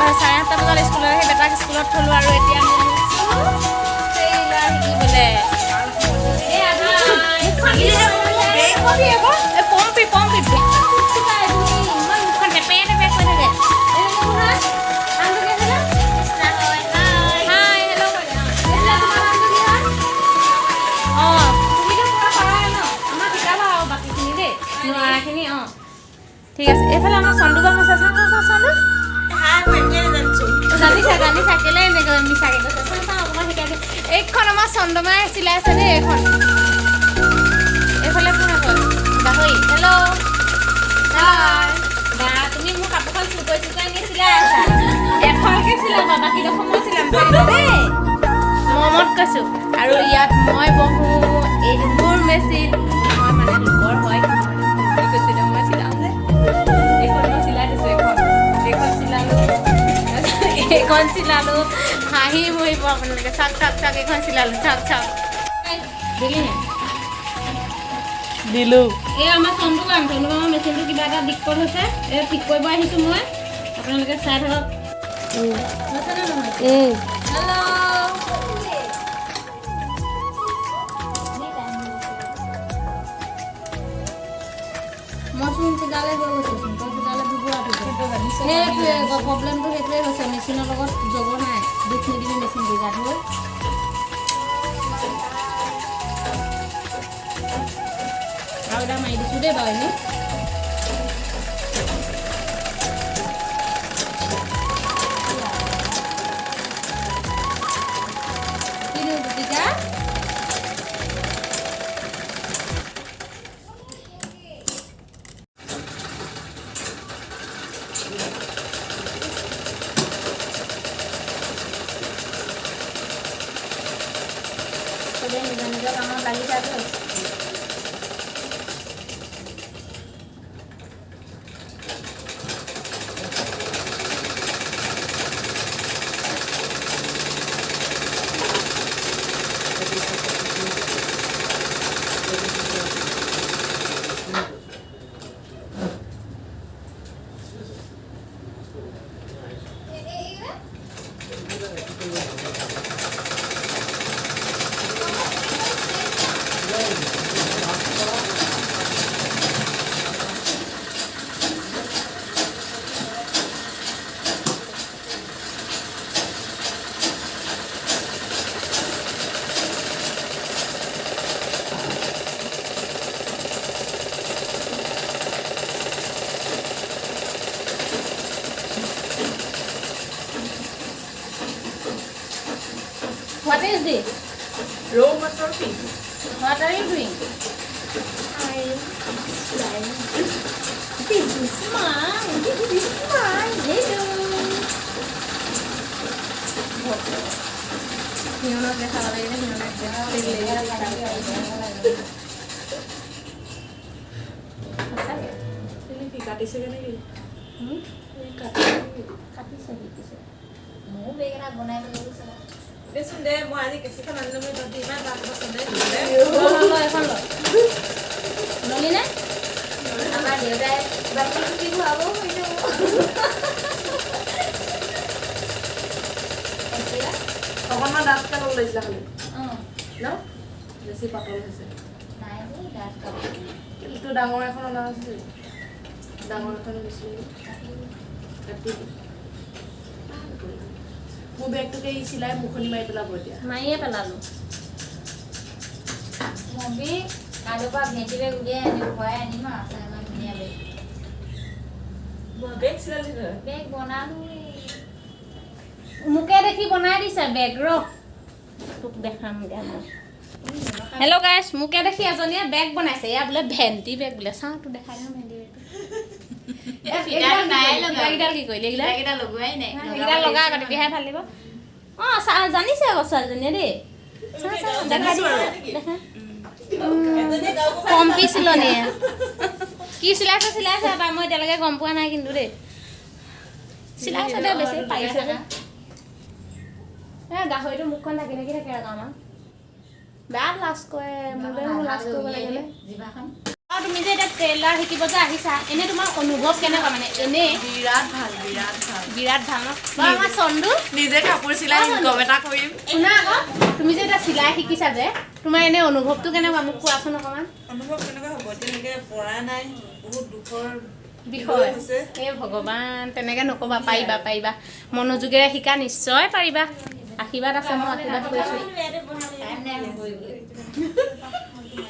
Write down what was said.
8:30 বজাত স্কুলত সেই বেটাক স্কুলত থলোঁ আৰু এতিয়া ঠিক আছে এইফালে আমাৰ চন্দুবা আছে চন্দু জানিছা কেলে এনেকৈ মিছাকে কৈছে চাওঁ অকণমান শিকাই দিম এইখন আমাৰ চন্দমাই চিলাই আছে দেই এইখন এইফালে কোন আকৌ গাহৰি হেল্ল' বা তুমি মোৰ কাপোৰখন চুকৈ নি চিলাই আছা এখনকে চিলাবা বাকীডোখৰ মই চিলাম দেই মমত কৈছোঁ আৰু ইয়াত মই বহোঁ এইটো মোৰ মেচিন মই মানে লোকৰ হয় কৈছিলোঁ মই চিলাওঁ যে এইখন মই চিলাই দিছোঁ এইখন চিলালোঁ এইখন চিলালোঁ হাঁহি মৰিব আপোনালোকে চাক এইখন চিলালোঁ চাক দিলোঁ এই আমাৰ চন্দুকামৰ মেচিনটো কিবা এটা দিক্কত হৈছে এই ঠিক কৰিব আহিছোঁ মই আপোনালোকে চাই থাকক হৈছেনে নহয় হেল্ল' মচুন চিলালে হৈ গৈছে চিলালে সেইটোৱে প্ৰব্লেমটো সেইটোৱে হৈছে মেচিনৰ লগত জগ নাই দুখ নিদিবি মেচিনটো গাত হৈ আৰু এটা মাৰি দিছোঁ দেই বাৰু এনেই নিজৰ কামত লাগি থাকে What is this? Raw muscle fish. What are you doing? This is mine. Hello. Hinonok dekha lagi ni hinonok Ini kati se ni. Kati se. Mau begera bonai dulu sana. Desun deh, mau aja kasih kan anu me tadi mana tak bosan deh. Lo এখন lo. Noli na? Amar deudai baki ki bhabo hoi jabo. Acha. অকণমান দাঁত কাট ওলাইছিলা খালি ন বেছি পাতল হৈছে নাই যে দাঁত কাট কিন্তু ডাঙৰ এখন অনা আছে ডাঙৰ এখন বেছি কাটি মোৰ বেগটোকে ই চিলাই মুখনি মাৰি পেলাব এতিয়া মাৰিয়ে পেলালো মবি কালপা ভেটি বেগ উলিয়াই আনি ভৰাই আনিম আছে ইমান ধুনীয়া বেগ চিলালি বেগ বনালো মুকে দেখি বনাই দিছে বেগ ৰ তোক দেখাম গাম হেল্ল' গাইস মুকে দেখি এজনীয়ে বেগ বনাইছে ইয়া বোলে ভেন্টি বেগ বোলে চাওঁ তো দেখাই দিম ভেন্টি বেগ এটা নাই লগা এটা কি কইলে এটা লগোৱাই নাই এটা লগা কাটি বিহাই ভাল দিব জানিছে আকৌ ছোৱালীজনীয়ে দেই দেখা দেখা কম পিছিল নে কি চিলাইছে এটা মই এতিয়ালৈকে গম পোৱা নাই কিন্তু দেই চিলাইছে দে বেছি পাইছে গাহৰিটো মুখখন ঢাকি থাকে আৰু আমাৰ বেয়া লাজ কৰে মোলে লাজ কৰিব লাগিলে জিভাখন আৰু তুমি যে এতিয়া ট্ৰেইলাৰ শিকিব যে আহিছা এনে তোমাৰ অনুভৱ কেনেকুৱা মানে এনে বিৰাট ভাল বিৰাট ভাল বিৰাট ভাল ন বাৰু আমাৰ চন্দু নিজে কাপোৰ চিলাই ইনকম এটা কৰিম শুনা আকৌ তুমি যে এতিয়া চিলাই শিকিছা যে তোমাৰ এনে অনুভৱটো কেনেকুৱা মোক কোৱাচোন অকণমান অনুভৱ কেনেকুৱা হ'ব তেনেকৈ পৰা নাই বহুত দুখৰ বিষয় হে ভগৱান তেনেকৈ নক'বা পাৰিবা পাৰিবা মনোযোগেৰে শিকা নিশ্চয় পাৰিবা আশীৰ্বাদ আছে মই আশীৰ্বাদ কৰিছোঁ